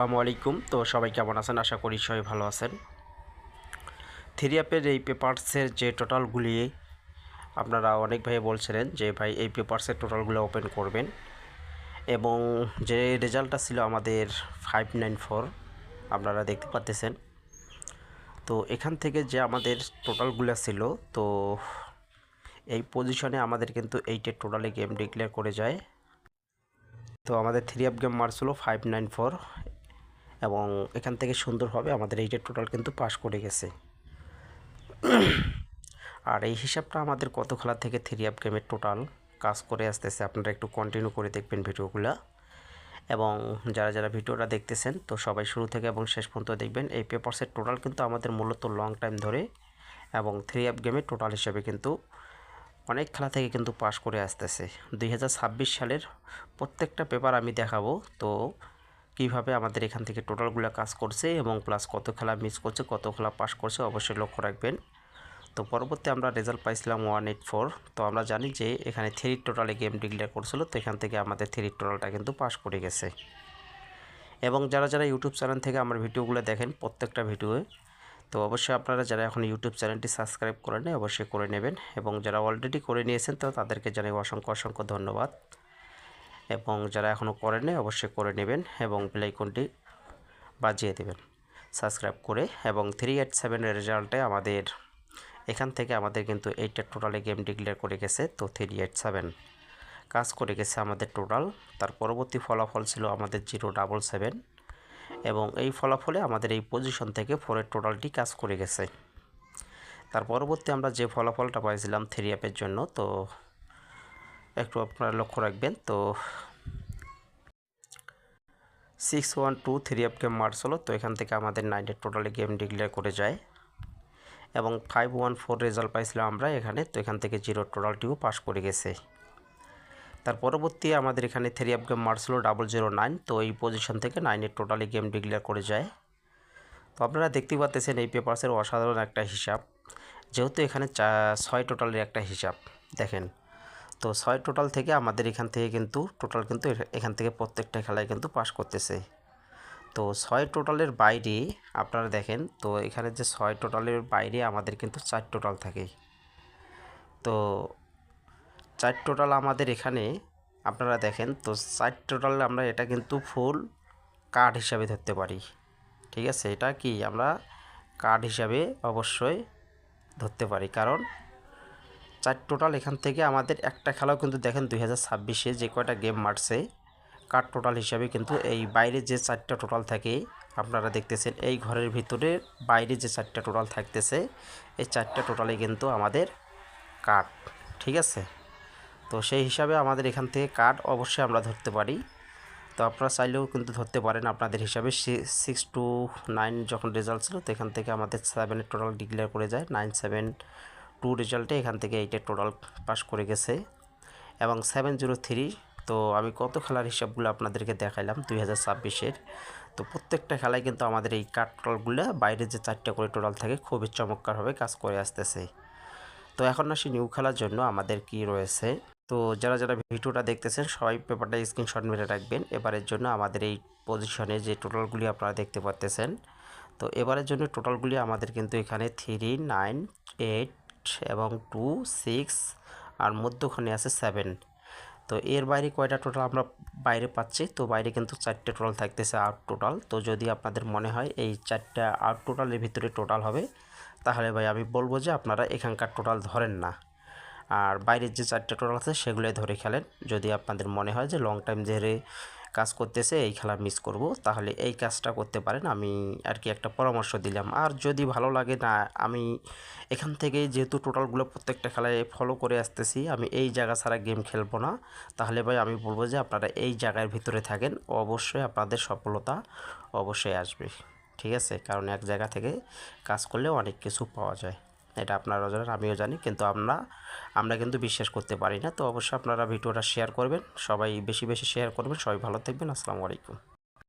আসসালামু আলাইকুম। তো সবাই কেমন আছেন? আশা করি সবাই ভালো আছেন। থ্রি অ্যাপের এই পেপারসের যে টোটালগুলি আপনারা অনেক ভাই বলছিলেন যে ভাই এই পেপারসের টোটালগুলো ওপেন করবেন, এবং যে রেজাল্টটা ছিল আমাদের 594 আপনারা দেখতে পাচ্ছেন। তো এখান থেকে যে আমাদের টোটালগুলো ছিল, তো এই পজিশনে আমাদের কিন্তু এইটের টোটালে গেম ডিক্লেয়ার করে যায়। তো আমাদের থ্রি অ্যাপ গেম মার্কস হলো 594, এবং এখান থেকে সুন্দরভাবে আমাদের এইটের টোটাল কিন্তু পাস করে গেছে। আর এই হিসাবটা আমাদের কত খেলা থেকে থ্রি অ্যাপ গেমের টোটাল কাজ করে আসতেছে, আপনারা একটু কন্টিনিউ করে দেখবেন ভিডিওগুলো। এবং যারা যারা ভিডিওটা দেখতেছেন, তো সবাই শুরু থেকে এবং শেষ পর্যন্ত দেখবেন। এই পেপারসের টোটাল কিন্তু আমাদের মূলত লং টাইম ধরে এবং থ্রি অ্যাপ গেমের টোটাল হিসেবে কিন্তু অনেক খেলা থেকে কিন্তু পাস করে আসতেছে। 2026 সালের প্রত্যেকটা পেপার আমি দেখাবো, তো কীভাবে আমাদের এখান থেকে টোটালগুলো কাজ করছে এবং প্লাস কত খেলা মিস করছে, কত খেলা পাস করছে, অবশ্যই লক্ষ্য রাখবেন। তো পরবর্তী আমরা রেজাল্ট পাইছিলাম 184। তো আমরা জানি যে এখানে থ্রি টোটালে গেম ডিক্লেয়ার করছিল, তো এখান থেকে আমাদের থ্রি টোটালটা কিন্তু পাস করে গেছে। এবং যারা যারা ইউটিউব চ্যানেল থেকে আমার ভিডিওগুলো দেখেন প্রত্যেকটা ভিডিওয়ে, তো অবশ্যই আপনারা যারা এখন ইউটিউব চ্যানেলটি সাবস্ক্রাইব করে নেন অবশ্যই করে নেবেন, এবং যারা অলরেডি করে নিয়েছেন তো তাদেরকে জানাই অসংখ্য অসংখ্য ধন্যবাদ। এবং যারা এখনও করেননি অবশ্যই করে নেবেন এবং বেল আইকনটি বাজিয়ে দেবেন সাবস্ক্রাইব করে। এবং 387 রেজাল্টে আমাদের এখান থেকে আমাদের কিন্তু এইটার টোটালে গেম ডিক্লেয়ার করে গেছে। তো 387 কাজ করে গেছে আমাদের টোটাল। তার পরবর্তী ফলাফল ছিল আমাদের 077, এবং এই ফলাফলে আমাদের এই পজিশন থেকে 4-এর টোটালটি কাজ করে গেছে। তার পরবর্তী আমরা যে ফলাফলটা পাইছিলাম থ্রি অ্যাপের জন্য, তো একটু আপনারা লক্ষ্য রাখবেন। তো 612 থ্রি অ্যাপ গেম মার্স হলো, তো এখান থেকে আমাদের 9-এর টোটালে গেম ডিক্লেয়ার করে যায়। এবং 514 রেজাল্ট পাইছিলাম আমরা এখানে, তো এখান থেকে 0 টোটালটিও পাস করে গেছে। তার পরবর্তী আমাদের এখানে থ্রি অ্যাপ গেম মার্স হলো 009, তো এই পজিশন থেকে 9-এর টোটালি গেম ডিক্লেয়ার করে যায়। তো আপনারা দেখতে পাচ্ছেন এই পেপারসের অসাধারণ একটা হিসাব, যেহেতু এখানে 6 টোটালের একটা হিসাব দেখেন। তো 6 টোটাল থেকে আমাদের এখান থেকে কিন্তু টোটাল কিন্তু এখান থেকে প্রত্যেকটা খেলায় কিন্তু পাস করতেছে। তো 6 টোটালের বাইরে আপনারা দেখেন, তো এখানে যে 6 টোটালের বাইরে আমাদের কিন্তু 4 টোটাল থাকে। তো 4 টোটাল আমাদের এখানে আপনারা দেখেন, তো 4 টোটাল আমরা এটা কিন্তু ফুল কার্ড হিসাবে ধরতে পারি। ঠিক আছে, এটা কি আমরা কার্ড হিসাবে অবশ্যই ধরতে পারি, কারণ 4 টোটাল এখান থেকে আমাদের একটা খেলাও কিন্তু দেখেন 2026-এ যে কয়টা গেম মারছে কার্ড টোটাল হিসাবে কিন্তু এই বাইরে যে 4টা টোটাল থাকে আপনারা দেখতেছেন, এই ঘরের ভিতরে বাইরে যে 4টা টোটাল থাকতেছে এই 4টা টোটালে কিন্তু আমাদের কার্ড। ঠিক আছে, তো সেই হিসাবে আমাদের এখান থেকে কার্ড অবশ্যই আমরা ধরতে পারি। তো আপনারা চাইলেও কিন্তু ধরতে পারেন আপনাদের হিসাবে। 629 যখন রেজাল্ট ছিল, তো এখান থেকে আমাদের 7-এর টোটাল ডিক্লেয়ার করে যায়। 972 রেজাল্টে এখান থেকে 8-এর টোটাল পাস করে গেছে। এবং 703, তো আমি কত খেলার হিসাবগুলো আপনাদেরকে দেখাইলাম 2026-এর। তো প্রত্যেকটা খেলায় কিন্তু আমাদের এই কার্ড টোটালগুলো বাইরে যে 4টা করে টোটাল থাকে খুবই চমৎকারভাবে কাজ করে আসতেছে। তো এখন আসি নিউ খেলার জন্য আমাদের কি রয়েছে। তো যারা যারা ভিডিওটা দেখতেছেন সবাই পেপারটা স্ক্রিনশট মেরে রাখবেন। এবারের জন্য আমাদের এই পজিশনে যে টোটালগুলি আপনারা দেখতে পাচ্ছেন, তো এবারের জন্য টোটালগুলি আমাদের কিন্তু এখানে 3, 9, 8 এবং 2, 6 আর মধ্যখানে আছে 7। তো এর বাইরে কয়টা টোটাল আমরা বাইরে পাচ্ছি, তো বাইরে কিন্তু 4টে টোটাল থাকতেছে আউট টোটাল। তো যদি আপনাদের মনে হয় এই 4টা আউট টোটালের ভিতরে টোটাল হবে, তাহলে ভাই আমি বলবো যে আপনারা এখানকার টোটাল ধরেন না, আর বাইরের যে 4টা টোটাল আছে সেগুলোই ধরে খেলেন। যদি আপনাদের মনে হয় যে লং টাইম ধরে কাজ করতেছে এই খেলা মিস করব, তাহলে এই কাজটা করতে পারেন। আমি আর কি একটা পরামর্শ দিলাম। আর যদি ভালো লাগে না, আমি এখান থেকে যেহেতু টোটালগুলো প্রত্যেকটা খেলায় ফলো করে আসতেছি, আমি এই জায়গা ছাড়া গেম খেলবো না, তাহলে ভাই আমি বলবো যে আপনারা এই জায়গার ভিতরে থাকেন, অবশ্যই আপনাদের সফলতা অবশ্যই আসবে। ঠিক আছে, কারণ এক জায়গা থেকে কাজ করলে অনেক কিছু পাওয়া যায়, এটা আপনারাও জানেন আমিও জানি, কিন্তু আমরা কিন্তু বিশ্বাস করতে পারি না। তো অবশ্যই আপনারা ভিডিওটা শেয়ার করবেন, সবাই বেশি বেশি শেয়ার করবেন। সবাই ভালো থাকবেন, আসসালামু আলাইকুম।